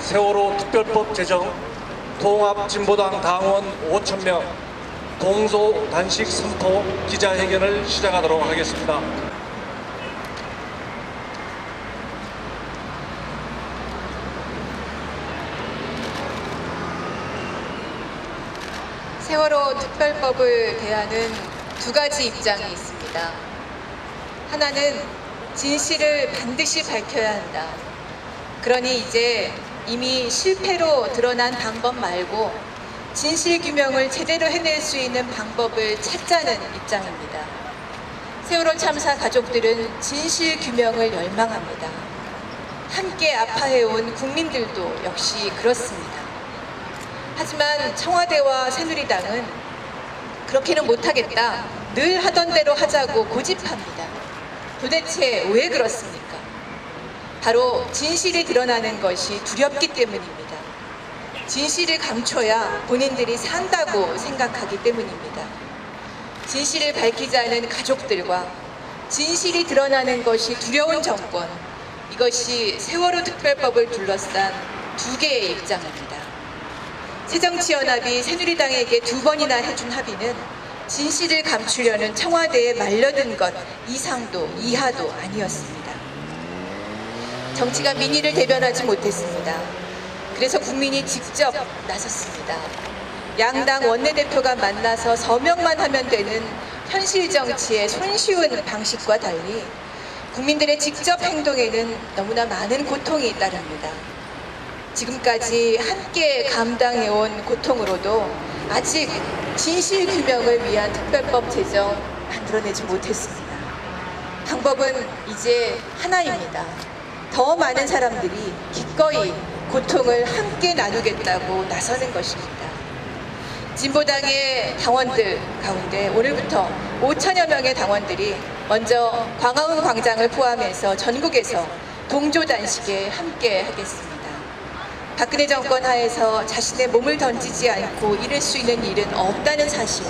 세월호 특별법 제정, 통합진보당 당원 5,000명, 동소 단식 선포 기자회견을 시작하도록 하겠습니다. 세월호 특별법을 대하는 두 가지 입장이 있습니다. 하나는 진실을 반드시 밝혀야 한다. 그러니 이제 이미 실패로 드러난 방법 말고 진실 규명을 제대로 해낼 수 있는 방법을 찾자는 입장입니다. 세월호 참사 가족들은 진실 규명을 열망합니다. 함께 아파해온 국민들도 역시 그렇습니다. 하지만 청와대와 새누리당은 그렇게는 못하겠다, 늘 하던 대로 하자고 고집합니다. 도대체 왜 그렇습니까? 바로 진실이 드러나는 것이 두렵기 때문입니다. 진실을 감춰야 본인들이 산다고 생각하기 때문입니다. 진실을 밝히자는 가족들과 진실이 드러나는 것이 두려운 정권, 이것이 세월호 특별법을 둘러싼 두 개의 입장입니다. 새정치연합이 새누리당에게 2번이나 해준 합의는 진실을 감추려는 청와대에 말려든 것 이상도 이하도 아니었습니다. 정치가 민의를 대변하지 못했습니다. 그래서 국민이 직접 나섰습니다. 양당 원내대표가 만나서 서명만 하면 되는 현실 정치의 손쉬운 방식과 달리 국민들의 직접 행동에는 너무나 많은 고통이 따릅니다. 지금까지 함께 감당해온 고통으로도 아직 진실 규명을 위한 특별법 제정 만들어내지 못했습니다. 방법은 이제 하나입니다. 더 많은 사람들이 기꺼이 고통을 함께 나누겠다고 나서는 것입니다. 진보당의 당원들 가운데 오늘부터 5천여 명의 당원들이 먼저 광화문 광장을 포함해서 전국에서 동조 단식에 함께 하겠습니다. 박근혜 정권 하에서 자신의 몸을 던지지 않고 잃을 수 있는 일은 없다는 사실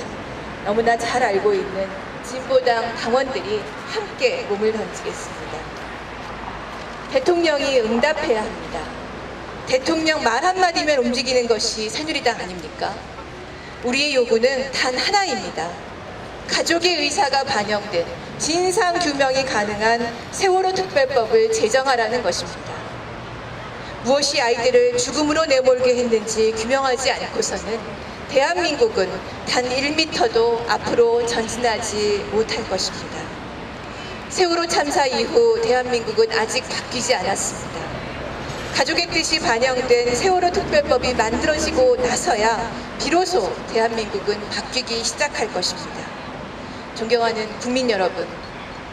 너무나 잘 알고 있는 진보당 당원들이 함께 몸을 던지겠습니다. 대통령이 응답해야 합니다. 대통령 말 한마디면 움직이는 것이 새누리당 아닙니까? 우리의 요구는 단 하나입니다. 가족의 의사가 반영된 진상규명이 가능한 세월호 특별법을 제정하라는 것입니다. 무엇이 아이들을 죽음으로 내몰게 했는지 규명하지 않고서는 대한민국은 단 1m도 앞으로 전진하지 못할 것입니다. 세월호 참사 이후 대한민국은 아직 바뀌지 않았습니다. 가족의 뜻이 반영된 세월호 특별법이 만들어지고 나서야 비로소 대한민국은 바뀌기 시작할 것입니다. 존경하는 국민 여러분,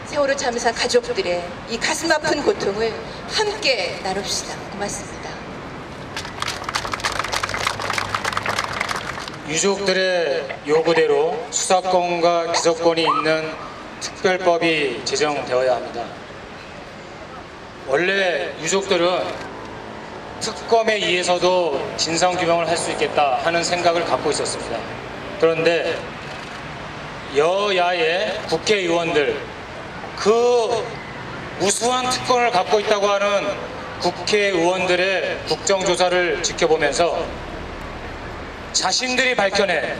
세월호 참사 가족들의 이 가슴 아픈 고통을 함께 나눕시다. 고맙습니다. 유족들의 요구대로 수사권과 기소권이 있는 특별법이 제정되어야 합니다. 원래 유족들은 특검에 의해서도 진상규명을 할 수 있겠다 하는 생각을 갖고 있었습니다. 그런데 여야의 국회의원들, 그 우수한 특권을 갖고 있다고 하는 국회의원들의 국정조사를 지켜보면서 자신들이 밝혀낸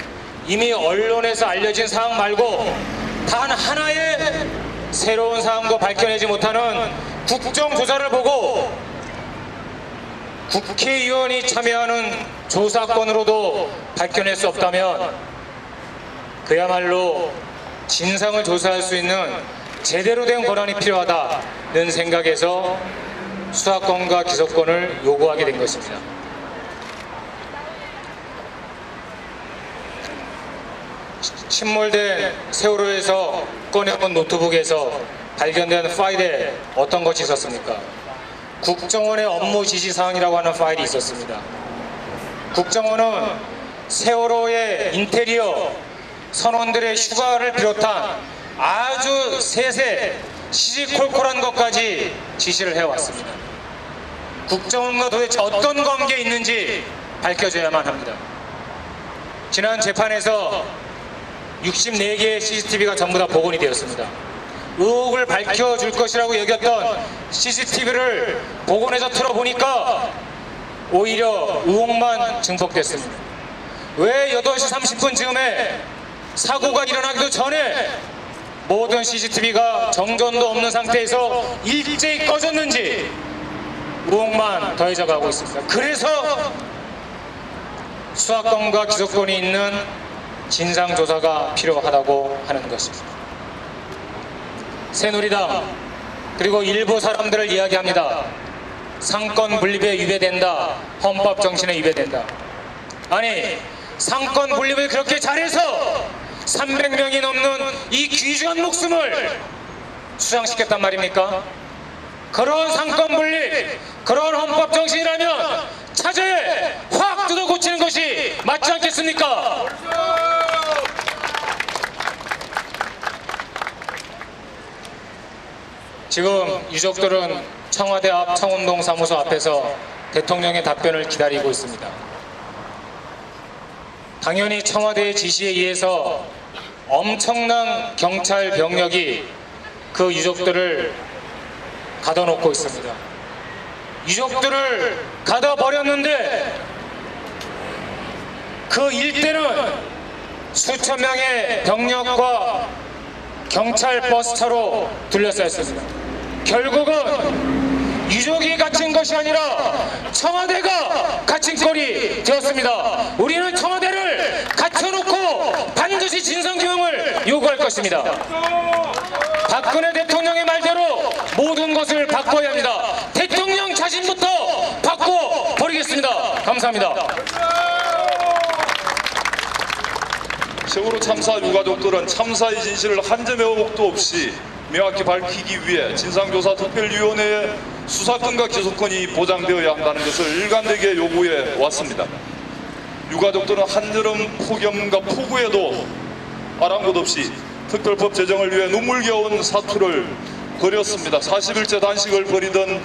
이미 언론에서 알려진 사항 말고 단 하나의 새로운 사항도 밝혀내지 못하는 국정조사를 보고 국회의원이 참여하는 조사권으로도 밝혀낼 수 없다면 그야말로 진상을 조사할 수 있는 제대로 된 권한이 필요하다는 생각에서 수사권과 기소권을 요구하게 된 것입니다. 침몰된 세월호에서 꺼내온 노트북에서 발견된 파일에 어떤 것이 있었습니까? 국정원의 업무 지시사항이라고 하는 파일이 있었습니다. 국정원은 세월호의 인테리어, 선원들의 휴가를 비롯한 아주 세세 시시콜콜한 것까지 지시를 해왔습니다. 국정원과 도대체 어떤 관계에 있는지 밝혀져야만 합니다. 지난 재판에서 64개의 CCTV가 전부 다 복원이 되었습니다. 의혹을 밝혀줄 것이라고 여겼던 CCTV를 복원해서 틀어보니까 오히려 의혹만 증폭됐습니다. 왜 8시 30분 즈음에 사고가 일어나기도 전에 모든 CCTV가 정전도 없는 상태에서 일제히 꺼졌는지 의혹만 더해져 가고 있습니다. 그래서 수사권과 기소권이 있는 진상조사가 필요하다고 하는 것입니다. 새누리당 그리고 일부 사람들을 이야기합니다. 상권 분립에 위배된다. 헌법 정신에 위배된다. 아니, 상권 분립을 그렇게 잘해서 300명이 넘는 이 귀중한 목숨을 수상시켰단 말입니까? 그런 상권 분립, 그런 헌법 정신이라면 차제에 확 뜯어 고치는 것이 맞지 않겠습니까? 지금 유족들은 청와대 앞 창원동 사무소 앞에서 대통령의 답변을 기다리고 있습니다. 당연히 청와대의 지시에 의해서 엄청난 경찰 병력이 그 유족들을 가둬놓고 있습니다. 유족들을 가둬버렸는데 그 일대는 수천 명의 병력과 경찰 버스차로 둘러싸여 있습니다. 결국은 유족이 갇힌 것이 아니라 청와대가 갇힌 꼴이 되었습니다. 우리는 청와대를 갖춰놓고 반드시 진상규명을 요구할 것입니다. 박근혜 대통령의 말대로 모든 것을 바꿔야 합니다. 대통령 자신부터 바꿔버리겠습니다. 감사합니다. 세월호 참사 유가족들은 참사의 진실을 한 점의 의혹도 없이 명확히 밝히기 위해 진상조사특별위원회의 수사권과 기소권이 보장되어야 한다는 것을 일관되게 요구해 왔습니다. 유가족들은 한여름 폭염과 폭우에도 아랑곳 없이 특별법 제정을 위해 눈물겨운 사투를 벌였습니다. 40일째 단식을 벌이던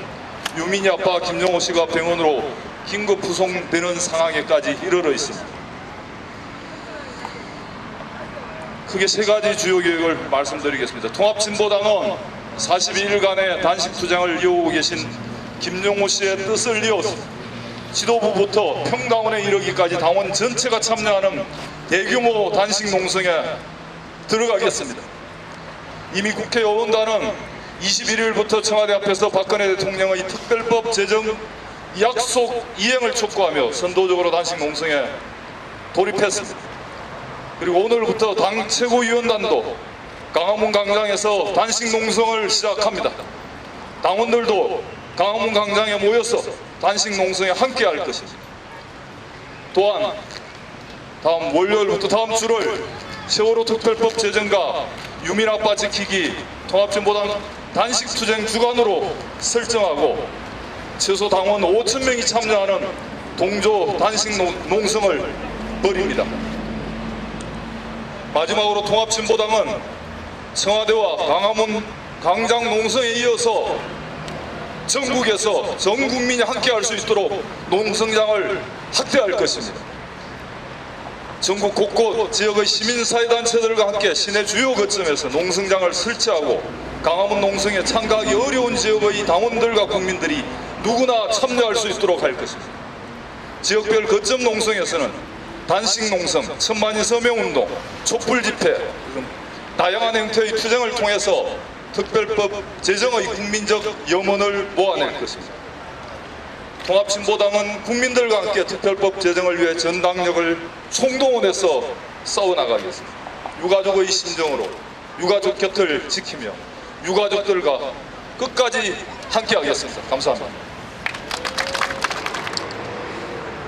유민이 아빠 김용호 씨가 병원으로 긴급 후송되는 상황에까지 이르러 있습니다. 크게 세 가지 주요 계획을 말씀드리겠습니다. 통합진보당은 42일간의 단식 투쟁을 이어오고 계신 김용호 씨의 뜻을 이어서 지도부부터 평당원에 이르기까지 당원 전체가 참여하는 대규모 단식 농성에 들어가겠습니다. 이미 국회의원단은 21일부터 청와대 앞에서 박근혜 대통령의 특별법 제정 약속 이행을 촉구하며 선도적으로 단식 농성에 돌입했습니다. 그리고 오늘부터 당 최고위원단도 광화문 광장에서 단식 농성을 시작합니다. 당원들도 광화문 광장에 모여서 단식 농성에 함께할 것입니다. 또한 다음 월요일부터 다음 주를 세월호 특별법 제정과 유민 아빠 지키기 통합진보당 단식 투쟁 주간으로 설정하고 최소 당원 5,000명이 참여하는 동조 단식 농성을 벌입니다. 마지막으로 통합진보당은 청와대와 광화문 광장 농성에 이어서 전국에서 전 국민이 함께할 수 있도록 농성장을 확대할 것입니다. 전국 곳곳 지역의 시민사회단체들과 함께 시내 주요 거점에서 농성장을 설치하고 광화문 농성에 참가하기 어려운 지역의 당원들과 국민들이 누구나 참여할 수 있도록 할 것입니다. 지역별 거점 농성에서는 단식 농성, 천만인 서명운동, 촛불집회 등 다양한 형태의 투쟁을 통해서 특별법 제정의 국민적 염원을 모아낼 것입니다. 통합진보당은 국민들과 함께 특별법 제정을 위해 전당력을 총동원해서 싸워나가겠습니다. 유가족의 심정으로 유가족 곁을 지키며 유가족들과 끝까지 함께하겠습니다. 감사합니다.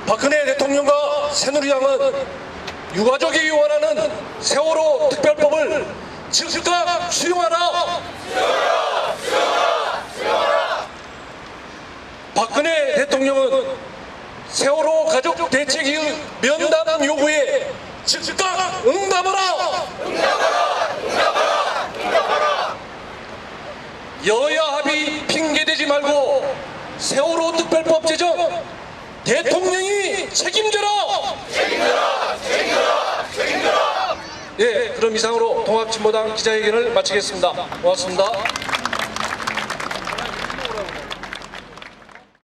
박근혜 대통령과 새누리당은 유가족이 원하는 세월호 특별법을 즉각 수용하라! 박근혜 대통령은 세월호 가족 대책위 면담 요구에 즉각 응답하라! 여야 합의 핑계대지 말고 세월호 특별법 제정 대통령이 책임져라! 예, 그럼 이상으로 통합진보당 기자회견을 마치겠습니다. 고맙습니다.